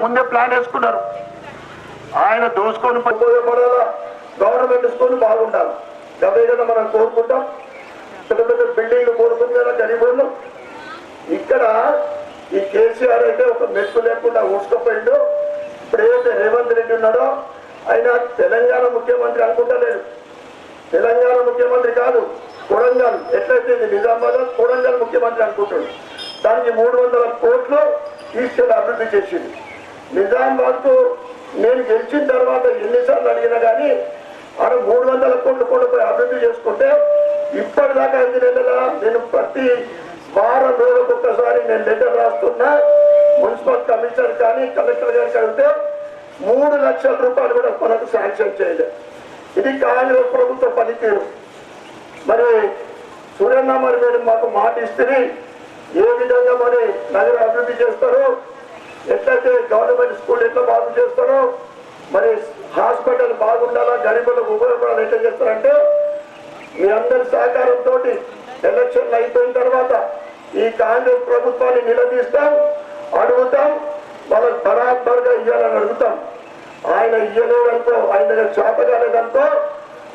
ముందే ప్లాన్ వేసుకున్నారు. ఆయన దోసుకొని ఉపయోగపడాలా, గవర్నమెంట్ స్కూల్ బాగుండాలి. అవే కదా మనం కోరుకుంటాం. పెద్ద పెద్ద బిల్డింగ్లు కోరుకుంది కదా గరీబులు. ఇక్కడ ఈ కేసీఆర్ అయితే ఒక మెట్టు లేకుండా ఊసుకపోయిండు. ఇప్పుడు ఏదైతే రేవంత్ రెడ్డి ఉన్నాడో ఆయన తెలంగాణ ముఖ్యమంత్రి అనుకుంటలేడు. తెలంగాణ ముఖ్యమంత్రి కాదు, కొడంగల్ ఎట్లయితే నిజామాబాద్ కొడంగల్ ముఖ్యమంత్రి అనుకుంటాడు. దానికి 300 కోట్లు తీసుకెళ్ళి అభివృద్ధి చేసింది. నిజామాబాద్కు నేను గెలిచిన తర్వాత ఎన్నిసార్లు అడిగినా కానీ ఆడ 300 కోట్లు కూడా పోయి అభివృద్ధి చేసుకుంటే ఇప్పటిదాకా 5 నెలల నేను ప్రతి వారం రోజులకు ఒక్కసారి నేను లెటర్ రాస్తున్నా. మున్సిపల్ కమిషనర్ కానీ కలెక్టర్ గారికి అడిగితే 3 లక్షల రూపాయలు కూడా మనకు శాంక్షన్ చేయలేదు. ఇది కాంగ్రెస్ ప్రభుత్వ పనితీరు. మరి సూర్యన్న మరి మీరు మాకు మాట ఇస్తే ఏ విధంగా మరి నగర అభివృద్ధి చేస్తారో, ఎట్లయితే గవర్నమెంట్ స్కూల్ ఎట్లా బాగు చేస్తారో, మరి హాస్పిటల్ బాగుండాలా, గరీబులకు ఉపయోగపడాలి ఎట్లా చేస్తారంటే మీ అందరి సహకారంతో ఎలక్షన్లు అయిపోయిన తర్వాత ఈ కాంగ్రెస్ ప్రభుత్వాన్ని నిలదీస్తాం, అడుగుతాం, వాళ్ళకి బరాబర్గా ఇవ్వాలని అడుగుతాం. ఆయన ఇవ్వలేదంతో, ఆయన దగ్గర చేత కాలేదంతో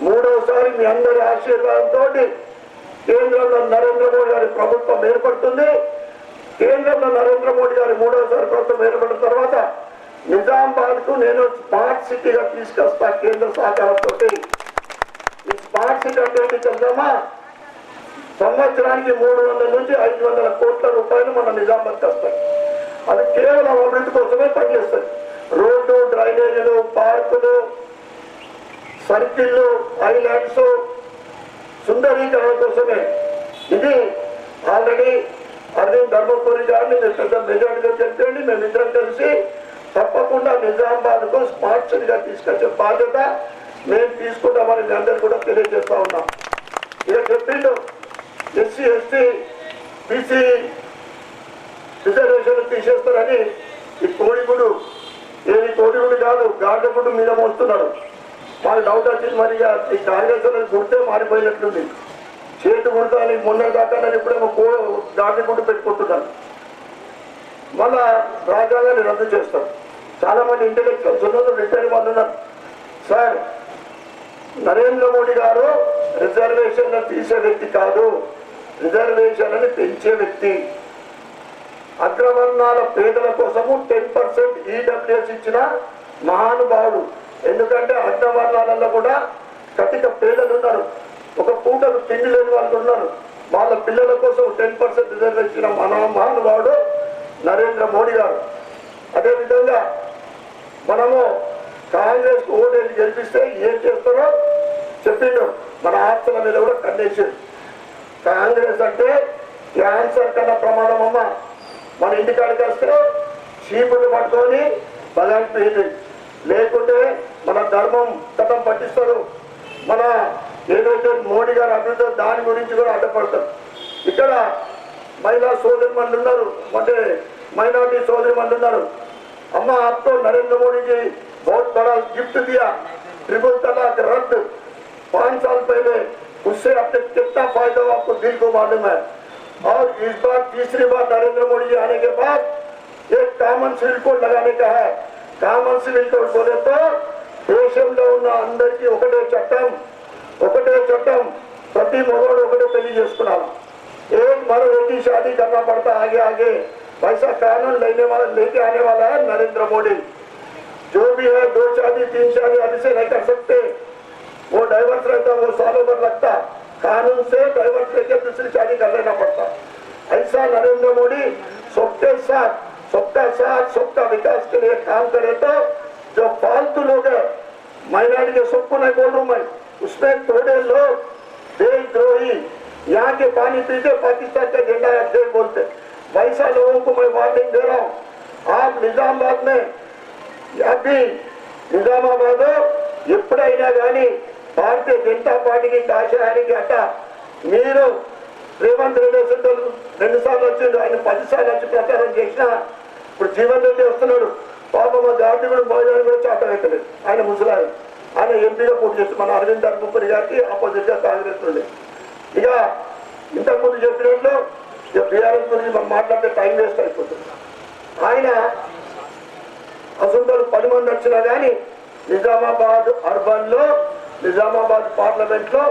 3వసారి మీ అందరి ఆశీర్వాదంతో కేంద్రంలో నరేంద్ర మోడీ గారి ప్రభుత్వం ఏర్పడుతుంది. కేంద్రంలో నరేంద్ర మోడీ గారి 3వసారి ప్రభుత్వం ఏర్పడిన తర్వాత నిజామాబాద్కు నేను స్మార్ట్ సిటీగా తీసుకొస్తా కేంద్ర సహకారంతో. ఈ స్మార్ట్ సిటీ అంటే తెలుసమ్మా, సంవత్సరానికి 300 నుంచి 500 కోట్ల రూపాయలు మన నిజామాబాద్కి వస్తాయి. అది కేవలం అభివృద్ధి కోసమే పనిచేస్తుంది. రోడ్డు, డ్రైనేజీలు, పార్కులు, సర్కిళ్ళు, ఐలాండ్స్ సుందరీకరణ కోసమే. ఇది ఆల్రెడీ అరవింద్ ధర్మపురి గారిని మీరు పెద్ద మెజార్టీగా చెప్పండి. మేమిద్దరం కలిసి తప్పకుండా నిజామాబాద్కు స్మార్ట్ సిటీగా తీసుకొచ్చే బాధ్యత మేము తీసుకుంటామని మీ అందరూ కూడా తెలియజేస్తా ఉన్నాం. ఇక చెప్పిండు ఎస్సీ, ఎస్టీ, బీసీ రిజర్వేషన్ తీసేస్తారని. ఈ కోడిగుడు ఏది కోడిగుడు కాదు, గాడిగుడు మీద మోస్తున్నాడు. మాకు డౌట్ వచ్చింది. మరి ఈ కాంగ్రెస్ గుర్తే మారిపోయినట్లుంది. చేతి గుర్తాని మొన్న దాకా నేను ఇప్పుడేమో గాడిగుడ్డు పెట్టుకుంటున్నాను. మళ్ళా రాజ్యాంగాన్ని రద్దు చేస్తాం. చాలా మంది ఇంటెలెక్చువల్స్ ఉన్నారు, రిటైర్ వాళ్ళు ఉన్నారు. సార్, నరేంద్ర మోడీ గారు రిజర్వేషన్ తీసే వ్యక్తి కాదు, రిజర్వేషన్ పెంచే వ్యక్తి. అగ్రవర్ణాల పేదల కోసము 10% ఈడబ్ల్యూఎస్ ఇచ్చిన మహానుభావుడు. ఎందుకంటే అగ్రవర్ణాలలో కూడా కటిక పేదలు ఉన్నారు, ఒక పూటకు తిండి లేని వాళ్ళు ఉన్నారు. వాళ్ళ పిల్లల కోసం 10% రిజర్వేషన్ ఇచ్చిన మహానుభావుడు నరేంద్ర మోడీ గారు. అదేవిధంగా మనము కాంగ్రెస్ ఓటేసి గెలిపిస్తే ఏం చేస్తారో చెప్పిండు. మన ఆస్తుల మీద కూడా కన్నేసాడు. కాంగ్రెస్ అంటే క్యాన్సర్ కన్నా ప్రమాదం అమ్మ. మన ఇంటికాడికి వస్తే చీపులు పట్టుకొని బలాన్ని పెయింది, లేకుంటే మన ధర్మం కథం పట్టిస్తారు. మన ఏదైతే మోడీ గారు అభివృద్ధి దాని గురించి కూడా అడ్డపడతారు. ఇక్కడ మహిళా సోదరి మంది ఉన్నారు, అంటే మైనార్టీ సోదరి మంది ఉన్నారు. అమ్మ आपको नरेंद्र मोदी जी बहुत बड़ा गिफ्ट दिया, ट्रिपल तलाक रद्द 5 साल पहले, उससे आपने कितना फायदा हो आपको दिल को मालूम है. और इस बार तीसरी बार नरेंद्र मोदी जी आने के बाद एक कॉमन सिविल कोड लगाने का है. कॉमन सिविल कोड बोले तो దేశంలో ఉన్న అందరికీ ఒకటే చట్టం, ప్రతి మగవాడు ఒకటే పెళ్లి చేసుకున్నాను. एक मर्द एक ही शादी करना पड़ता आगे आगे, वैसा कानून लेके आने वाला है नरेंद्र मोदी. जो भी है 2 शादी 3 शादी अभी से नहीं कर सकते. वो डाइवर्स रहता, वो सालों भर लगता. कानून से डाइवर्स लेके दूसरी शादी कर लेना पड़ता. ऐसा नरेंद्र मोदी सबके साथ सबका विकास के लिए काम करे. तो जो फालतू लोग है, माइनॉरिटी के सबको नहीं बोल रहा हूँ मैं, उसमें थोड़े लोग देशद्रोही यहाँ के पानी पीते पाकिस्तान का झंडा देश बोलते, वैसा लोगों को मैं वार्निंग दे रहा हूँ. आप निजामाबाद में अभी निजामाबाद ఎప్పుడైనా కానీ భారతీయ జనతా పార్టీకి కాషాయానికి అట్ట మీరు రేవంత్ రెడ్డి 2 సార్లు వచ్చిండు, ఆయన 10 సార్లు వచ్చి ప్రచారం చేసినా ఇప్పుడు జీవన్ రెడ్డి వస్తున్నాడు. పాపం మా గాంధీ కూడా భోజనాన్ని కూడా చాటవేస్తలేదు. ఆయన ముసలాయి, ఆయన ఎంపీగా పోటీ చేస్తుంది. మన అరవింద్ ధర్మపురి గారికి ఆపోజిట్ గా కాంగ్రెస్ నుండి. ఇక ఇంతకుముందు చెప్పినట్లు బీఆర్ఎస్ గురించి మనం మాట్లాడితే టైం వేస్ట్ అయిపోతుంది. ఆయన అసలు 10 మంది వచ్చినా కానీ నిజామాబాద్ అర్బన్ లో, నిజామాబాద్ పార్లమెంట్ లో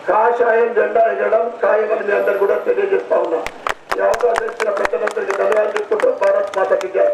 కాషాయం జెండా ఎగడం ఖాయమని మీ అందరు కూడా తెలియజేస్తా ఉన్నా. ఈ అవకాశం ఇచ్చిన ప్రజలందరికీ ధన్యవాదాలు చెప్తుంటూ భారత్ మాతకి జై.